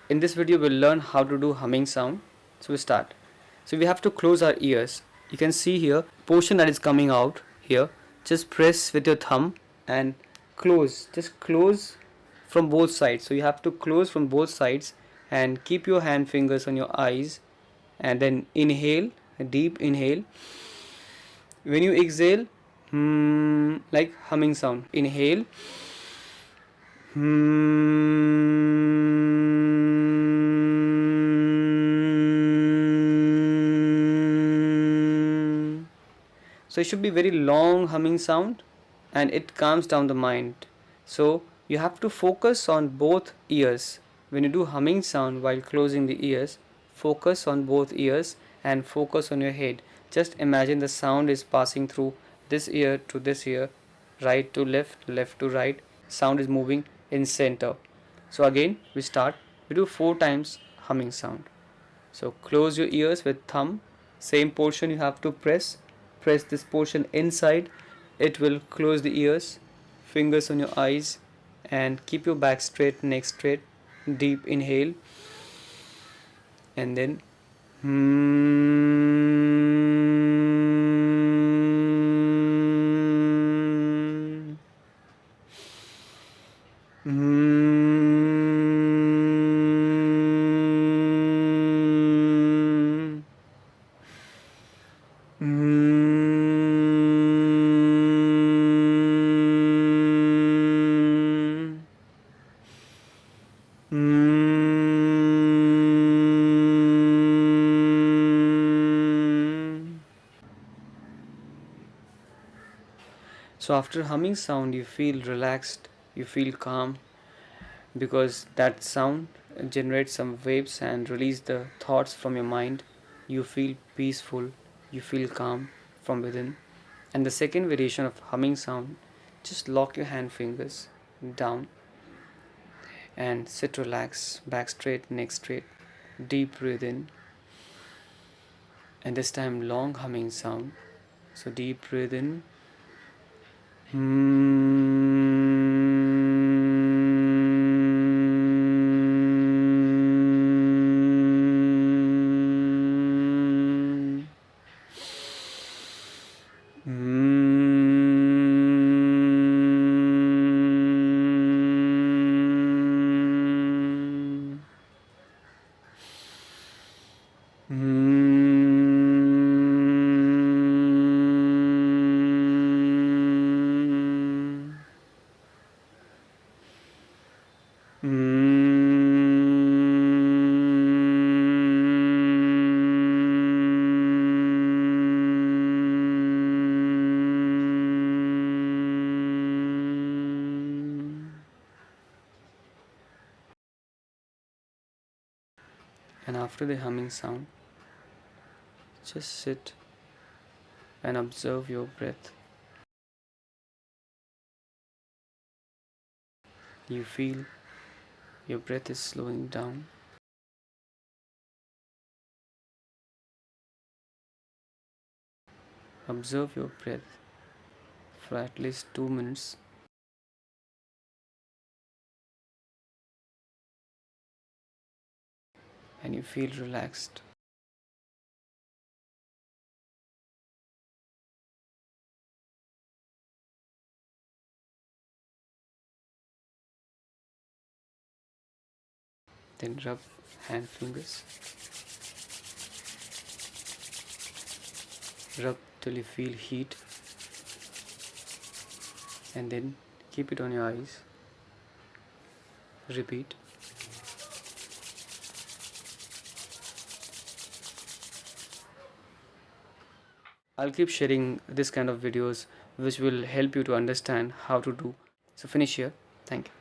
In this video we'll learn how to do humming sound. So we start. So we have to close our ears. You can see here portion that is coming out here. Just press with your thumb and close. Just close from both sides. So you have to close from both sides and keep your hand fingers on your eyes and then inhale, a deep inhale. When you exhale, like humming sound. Inhale. So it should be very long humming sound and it calms down the mind. So you have to focus on both ears. When you do humming sound while closing the ears, focus on both ears and focus on your head. Just imagine the sound is passing through this ear to this ear, right to left, left to right. Sound is moving in center. So again we start. We do 4 times humming sound. So close your ears with thumb. Same portion you have to press this portion inside. It will close the ears. Fingers on your eyes and keep your back straight, neck straight. Deep inhale and then So after humming sound you feel relaxed, you feel calm, because that sound generates some waves and release the thoughts from your mind. You feel peaceful, you feel calm from within. And the second variation of humming sound, just lock your hand fingers down and sit relaxed, back straight, neck straight. Deep breathe in, and this time long humming sound. So deep breathe in. And after the humming sound, just sit and observe your breath. You feel your breath is slowing down. Observe your breath for at least 2 minutes. And you feel relaxed. Then rub hand fingers. Rub till you feel heat. And then keep it on your eyes. Repeat. I'll keep sharing this kind of videos which will help you to understand how to do. So finish here. Thank you.